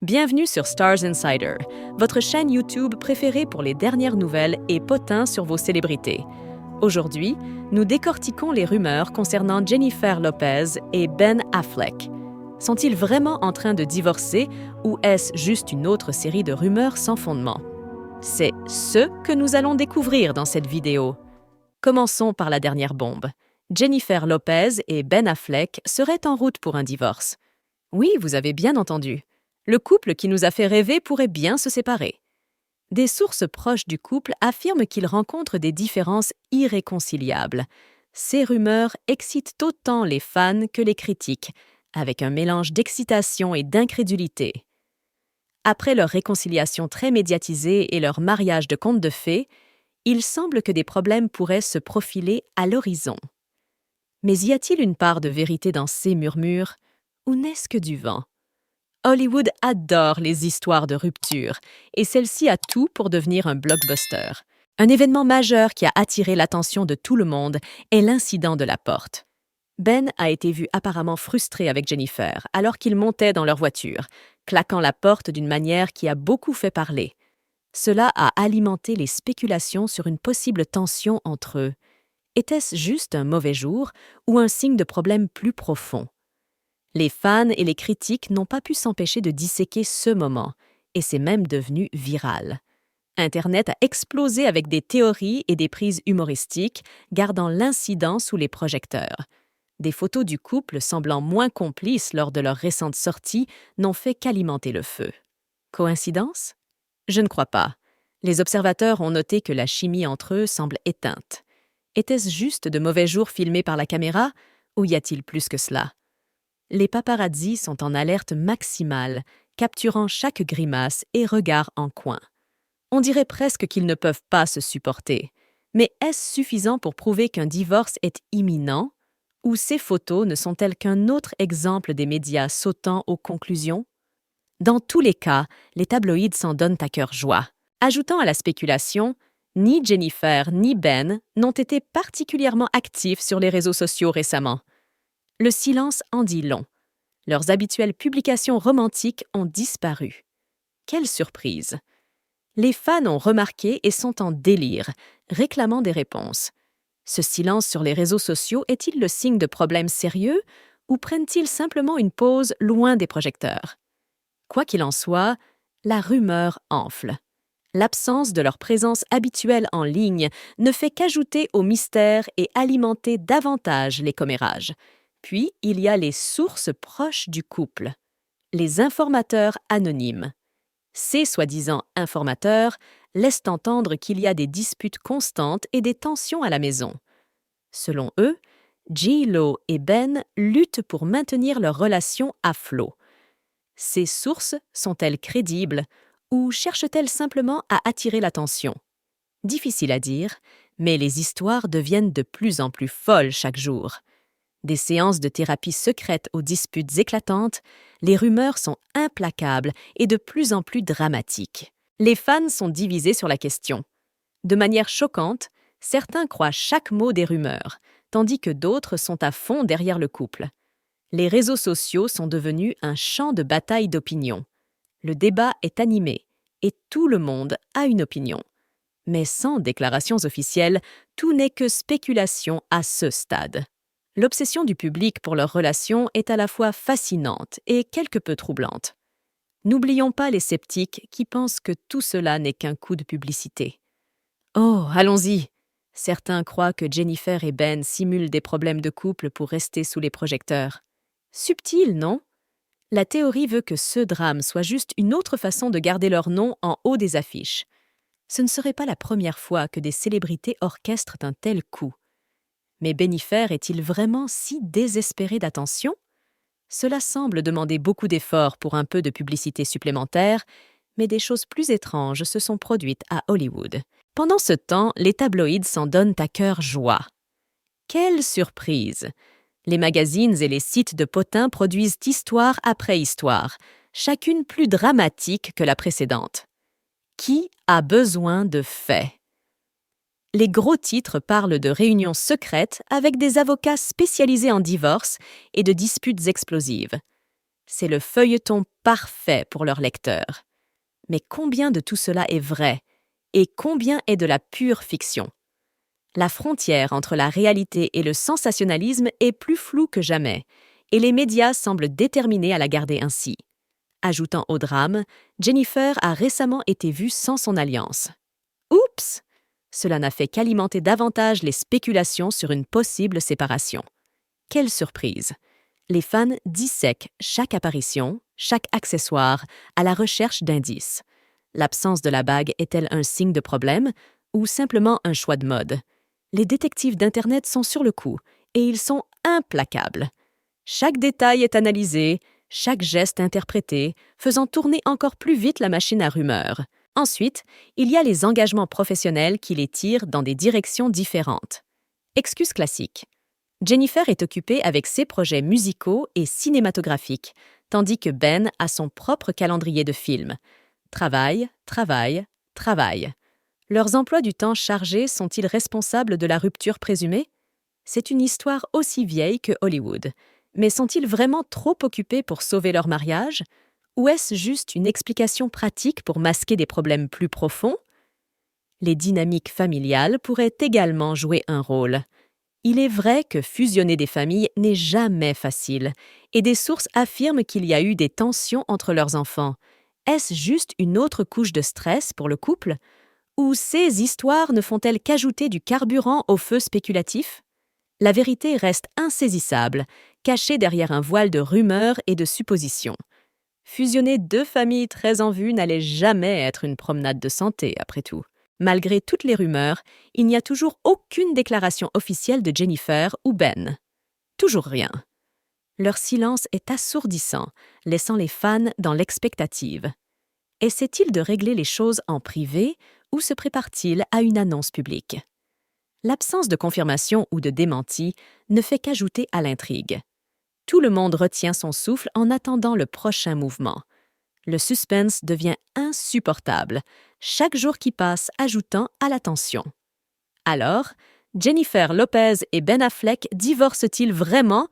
Bienvenue sur Stars Insider, votre chaîne YouTube préférée pour les dernières nouvelles et potins sur vos célébrités. Aujourd'hui, nous décortiquons les rumeurs concernant Jennifer Lopez et Ben Affleck. Sont-ils vraiment en train de divorcer ou est-ce juste une autre série de rumeurs sans fondement? C'est ce que nous allons découvrir dans cette vidéo. Commençons par la dernière bombe. Jennifer Lopez et Ben Affleck seraient en route pour un divorce. Oui, vous avez bien entendu. Le couple qui nous a fait rêver pourrait bien se séparer. Des sources proches du couple affirment qu'ils rencontrent des différences irréconciliables. Ces rumeurs excitent autant les fans que les critiques, avec un mélange d'excitation et d'incrédulité. Après leur réconciliation très médiatisée et leur mariage de conte de fées, il semble que des problèmes pourraient se profiler à l'horizon. Mais y a-t-il une part de vérité dans ces murmures, ou n'est-ce que du vent? Hollywood adore les histoires de rupture, et celle-ci a tout pour devenir un blockbuster. Un événement majeur qui a attiré l'attention de tout le monde est l'incident de la porte. Ben a été vu apparemment frustré avec Jennifer alors qu'ils montaient dans leur voiture, claquant la porte d'une manière qui a beaucoup fait parler. Cela a alimenté les spéculations sur une possible tension entre eux. Était-ce juste un mauvais jour ou un signe de problème plus profond? Les fans et les critiques n'ont pas pu s'empêcher de disséquer ce moment, et c'est même devenu viral. Internet a explosé avec des théories et des prises humoristiques, gardant l'incident sous les projecteurs. Des photos du couple semblant moins complices lors de leur récente sortie n'ont fait qu'alimenter le feu. Coïncidence? Je ne crois pas. Les observateurs ont noté que la chimie entre eux semble éteinte. Était-ce juste de mauvais jours filmés par la caméra, ou y a-t-il plus que cela? Les paparazzis sont en alerte maximale, capturant chaque grimace et regard en coin. On dirait presque qu'ils ne peuvent pas se supporter. Mais est-ce suffisant pour prouver qu'un divorce est imminent? Ou ces photos ne sont-elles qu'un autre exemple des médias sautant aux conclusions? Dans tous les cas, les tabloïds s'en donnent à cœur joie. Ajoutant à la spéculation, ni Jennifer ni Ben n'ont été particulièrement actifs sur les réseaux sociaux récemment. Le silence en dit long. Leurs habituelles publications romantiques ont disparu. Quelle surprise! Les fans ont remarqué et sont en délire, réclamant des réponses. Ce silence sur les réseaux sociaux est-il le signe de problèmes sérieux ou prennent-ils simplement une pause loin des projecteurs? Quoi qu'il en soit, la rumeur enfle. L'absence de leur présence habituelle en ligne ne fait qu'ajouter au mystère et alimenter davantage les commérages. Puis, il y a les sources proches du couple, les informateurs anonymes. Ces soi-disant informateurs laissent entendre qu'il y a des disputes constantes et des tensions à la maison. Selon eux, J-Lo et Ben luttent pour maintenir leur relation à flot. Ces sources sont-elles crédibles ou cherchent-elles simplement à attirer l'attention? Difficile à dire, mais les histoires deviennent de plus en plus folles chaque jour. Des séances de thérapie secrètes aux disputes éclatantes, les rumeurs sont implacables et de plus en plus dramatiques. Les fans sont divisés sur la question. De manière choquante, certains croient chaque mot des rumeurs, tandis que d'autres sont à fond derrière le couple. Les réseaux sociaux sont devenus un champ de bataille d'opinion. Le débat est animé et tout le monde a une opinion. Mais sans déclarations officielles, tout n'est que spéculation à ce stade. L'obsession du public pour leur relation est à la fois fascinante et quelque peu troublante. N'oublions pas les sceptiques qui pensent que tout cela n'est qu'un coup de publicité. Oh, allons-y! Certains croient que Jennifer et Ben simulent des problèmes de couple pour rester sous les projecteurs. Subtil, non? La théorie veut que ce drame soit juste une autre façon de garder leur nom en haut des affiches. Ce ne serait pas la première fois que des célébrités orchestrent un tel coup. Mais Bennifer est-il vraiment si désespéré d'attention? Cela semble demander beaucoup d'efforts pour un peu de publicité supplémentaire, mais des choses plus étranges se sont produites à Hollywood. Pendant ce temps, les tabloïds s'en donnent à cœur joie. Quelle surprise! Les magazines et les sites de potins produisent histoire après histoire, chacune plus dramatique que la précédente. Qui a besoin de faits? Les gros titres parlent de réunions secrètes avec des avocats spécialisés en divorce et de disputes explosives. C'est le feuilleton parfait pour leurs lecteurs. Mais combien de tout cela est vrai et combien est de la pure fiction? La frontière entre la réalité et le sensationnalisme est plus floue que jamais, et les médias semblent déterminés à la garder ainsi. Ajoutant au drame, Jennifer a récemment été vue sans son alliance. Oups! Cela n'a fait qu'alimenter davantage les spéculations sur une possible séparation. Quelle surprise! Les fans dissèquent chaque apparition, chaque accessoire, à la recherche d'indices. L'absence de la bague est-elle un signe de problème ou simplement un choix de mode? Les détectives d'Internet sont sur le coup et ils sont implacables. Chaque détail est analysé, chaque geste interprété, faisant tourner encore plus vite la machine à rumeurs. Ensuite, il y a les engagements professionnels qui les tirent dans des directions différentes. Excuse classique. Jennifer est occupée avec ses projets musicaux et cinématographiques, tandis que Ben a son propre calendrier de films. Travail, travail, travail. Leurs emplois du temps chargés sont-ils responsables de la rupture présumée? C'est une histoire aussi vieille que Hollywood. Mais sont-ils vraiment trop occupés pour sauver leur mariage? Ou est-ce juste une explication pratique pour masquer des problèmes plus profonds? Les dynamiques familiales pourraient également jouer un rôle. Il est vrai que fusionner des familles n'est jamais facile, et des sources affirment qu'il y a eu des tensions entre leurs enfants. Est-ce juste une autre couche de stress pour le couple? Ou ces histoires ne font-elles qu'ajouter du carburant au feu spéculatif? La vérité reste insaisissable, cachée derrière un voile de rumeurs et de suppositions. Fusionner deux familles très en vue n'allait jamais être une promenade de santé, après tout. Malgré toutes les rumeurs, il n'y a toujours aucune déclaration officielle de Jennifer ou Ben. Toujours rien. Leur silence est assourdissant, laissant les fans dans l'expectative. Essaie-t-il de régler les choses en privé ou se prépare-t-il à une annonce publique? L'absence de confirmation ou de démenti ne fait qu'ajouter à l'intrigue. Tout le monde retient son souffle en attendant le prochain mouvement. Le suspense devient insupportable, chaque jour qui passe ajoutant à la tension. Alors, Jennifer Lopez et Ben Affleck divorcent-ils vraiment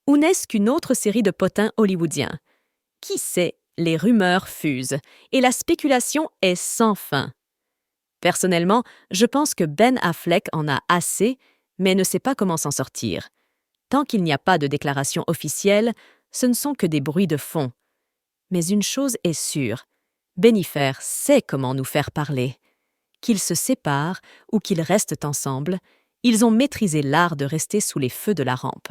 ou n'est-ce qu'une autre série de potins hollywoodiens? Qui sait, les rumeurs fusent et la spéculation est sans fin. Personnellement, je pense que Ben Affleck en a assez, mais ne sait pas comment s'en sortir. Tant qu'il n'y a pas de déclaration officielle, ce ne sont que des bruits de fond. Mais une chose est sûre, Jennifer sait comment nous faire parler. Qu'ils se séparent ou qu'ils restent ensemble, ils ont maîtrisé l'art de rester sous les feux de la rampe.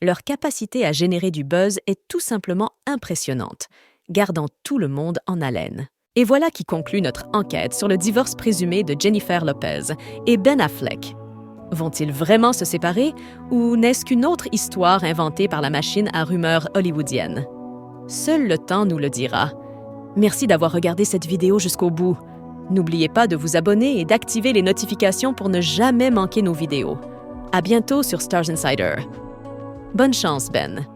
Leur capacité à générer du buzz est tout simplement impressionnante, gardant tout le monde en haleine. Et voilà qui conclut notre enquête sur le divorce présumé de Jennifer Lopez et Ben Affleck. Vont-ils vraiment se séparer ou n'est-ce qu'une autre histoire inventée par la machine à rumeurs hollywoodienne? Seul le temps nous le dira. Merci d'avoir regardé cette vidéo jusqu'au bout. N'oubliez pas de vous abonner et d'activer les notifications pour ne jamais manquer nos vidéos. À bientôt sur Stars Insider. Bonne chance, Ben.